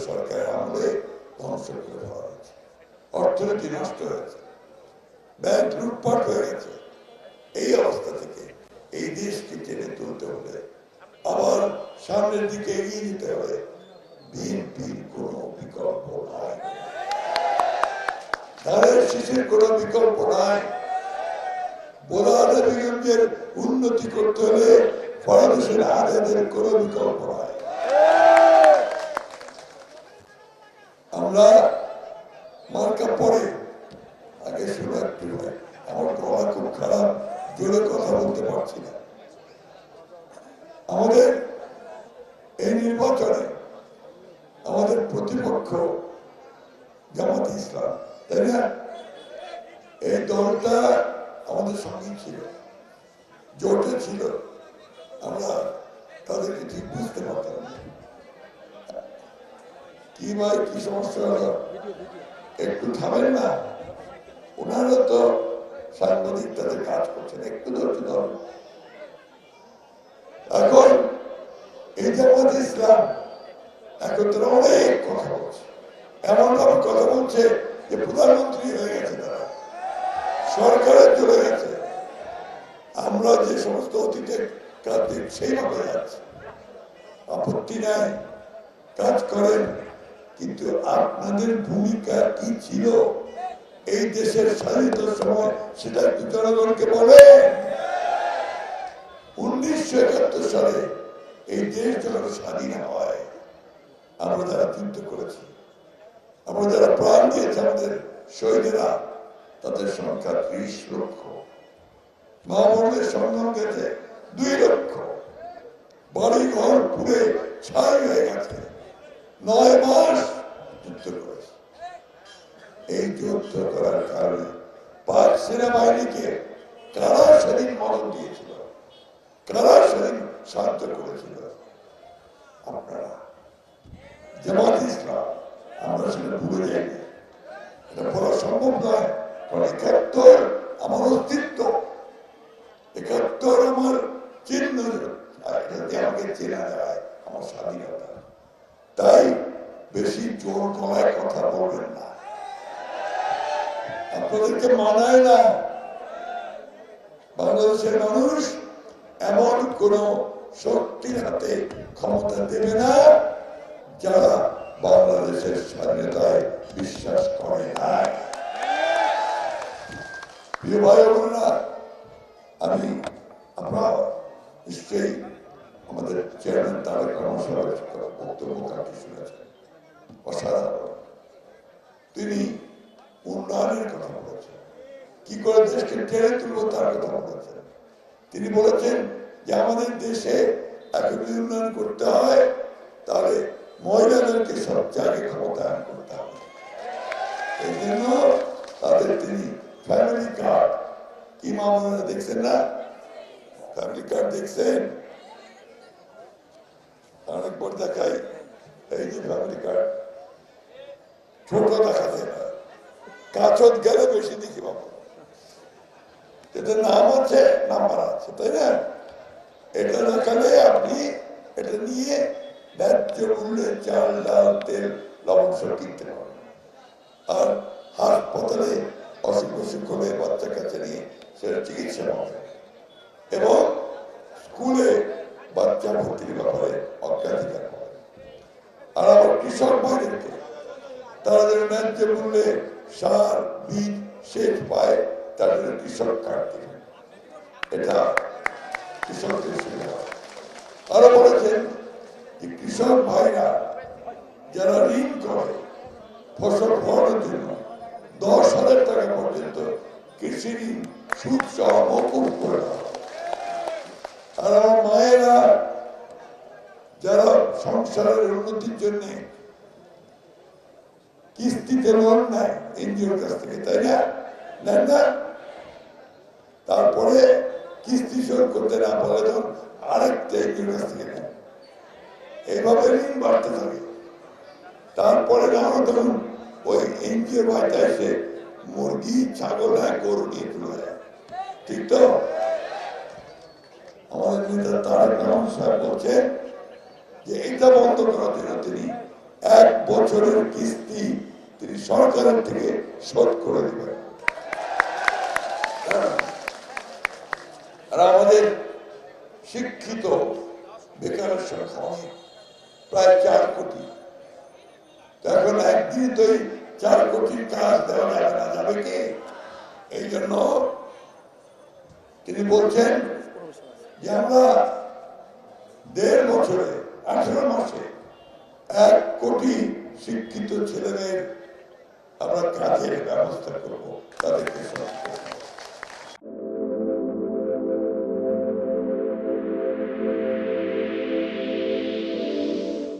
সরকারের আমলে ধ্বংস করে দেওয়া হয়েছে, অর্থনীতি নষ্ট হয়েছে, ব্যাংক লুটপাট হয়ে গেছে। এই অবস্থা থেকে এই দেশকে টেনে তুলতে হলে, আবার সামনের দিকে এগিয়ে যেতে হবে, বিএনপির কোনো বিকল্প নাই, ধানের শীষের কোনো বিকল্প নাই। বোলাদের উন্নতি করতে হলে ফরাদেশের আজাদের কোনো বিকল্প নাই। আমরা মার্কা পরে আগে শুনে একটু আমার গলা খুব খারাপ, জোরে কথা বলতে পারছি না। আমাদের এই নির্বাচনে আমাদের প্রতিপক্ষ জামাত ইসলাম, তাই না? এই দলটা আমাদের সঙ্গে ছিল, জোটে ছিল, আমরা তাদেরকে ঠিক বুঝতে পারতাম না। কি ভাই কি সমস্যা হলো, একটু থামেন না। ওনারা তো সাংবাদিক তাদের কাজ করছেন, একটু ধৈর্য ধরুন। এখন এই জামাত ইসলাম এখন তারা অনেক কথা বলছে, এমন ভাবে কথা বলছে যে প্রধানমন্ত্রী হয়ে গেছে, তারা সরকারে চলে গেছে। আমরা যে সমস্ত অতীতের কাজ সেইভাবে যাচ্ছে, আপত্তি নাই, কাজ করেন, কিন্তু আপনাদের ভূমিকা কি ছিল এই দেশের স্বাধীনতার সময় সেটা একটু জনগণকে বলে। 1971 সালে এই দেশ যখন স্বাধীন হয়, আমরা যারা যুদ্ধ করেছি, আমরা যারা প্রাণ দিয়েছি, আমাদের শহীদেরা, তাদের সংখ্যা 30 লক্ষ, মা বোনদের সংখ্যা গেছে 2 লক্ষ, বাড়ি ঘর পুড়ে ছাই হয়ে গেছে, 9 মাস যুদ্ধ করেছে। এই যুদ্ধ করার কারণে পাক সেনাবাহিনীকে কারা সেদিন মদত দিয়েছিল, কারা সেদিন সাহায্য করেছিল? আপনারা, জামাত ইসলাম। আমরা সেটা ভুলে যাইনি, এটা বলা সম্ভব নয়। কারণ 71 আমার অস্তিত্ব, 71 আমার চিহ্ন, আমাকে চেনা যায় আমার স্বাধীনতা। তাই বেশি জোর গলায় কথা বলবেন না, আপনাদেরকে মানায় না। বাংলাদেশের মানুষ এমন কোন শক্তির হাতে ক্ষমতা দেবে না যারা বাংলাদেশের স্বাধীনতায় বিশ্বাস করে না। প্রিয় ভাই বোনেরা, আমি আপনারা নিশ্চয়ই আমাদের চেয়ারম্যান তারেক রহমান সাহেবের বক্তব্য কাটি শুনেছেন, অসাধারণ। তিনি উন্নয়নের কথা বলেছেন, কি করে দেশকে টেনে তুলবো তার কথা বলেছেন। তিনি বলেছেন যে আমাদের দেশে এখন উন্নয়ন করতে হয়, তাহলে মহিলাদেরকে সব জায়গায় ক্ষমতায়ন করতে হবে। এই জন্য তাদের তিনি ফ্যামিলি কার্ড, কি মামলা দেখছেন না? ফ্যামিলি কার্ড দেখছেন? অনেকবার দেখাই, এই যে ফ্যামিলি কার্ড, ছোট দেখা যায় না, কাছত গেলে বেশি দেখি বাবা, এটার নাম আছে, নাম্বার আছে, তাই না? এটা দেখালে আপনি এটা নিয়ে ন্যায্য মূল্যে চাল, ডাল, তেল, লবণ সব কিনতে পারবেন। আর হাসপাতালে অসুখ বিসুখ হলে বাচ্চা কাছে নিয়ে সেটা চিকিৎসা পাবে, এবং স্কুলে বাচ্চা ভর্তির ব্যাপারে অগ্রাধিকার পাবে। আর আমার কৃষক ভাইদেরকে তাদের ন্যায্য মূল্যে সার, বীজ, সেচ পায়, তাদের কৃষক কার্ড দেবে, এটা কৃষকদের সুবিধা। আরো বলেছেন যে কৃষক ভাইরা যারা ঋণ করে ফসল ফলানোর জন্য 10,000 টাকা পর্যন্ত কৃষি ঋণ সুদ সহ মকুব করে দেওয়া। আর আমার মায়েরা যারা সংসারের উন্নতির জন্য কিস্তিতে লোন নেয় এনজিওর কাছ থেকে, তাই না? নেন না? তারপরে কিস্তি শোধ করতে না পারলে তখন আরেকটা এনজিওর কাছ থেকে নেয়, এইভাবে ঋণ বাড়তে থাকে। তারপরে যখন তখন ওই এনজিও বাড়িতে এসে মুরগি, ছাগল, গরু নিয়ে তুলে যায়, ঠিক তো? আমাদের নেতা তারেক রহমান সাহেব বলছেন যে এটা বন্ধ করার জন্য তিনি 1 বছরের কিস্তি তিনি সরকারের থেকে শোধ করে দিবেন। আর আমাদের শিক্ষিত বেকারের সংখ্যা অনেক, প্রায় 4 কোটি। এখন একদিন তো 4 কোটির কাজ দেওয়া যাবে না, যাবে কি? এই জন্য তিনি বলছেন যে আমরা 1.5 বছরে 18 মাসে 1 কোটি শিক্ষিত ছেলেমেয়ের আমরা কাজের ব্যবস্থা করবো, তাদেরকে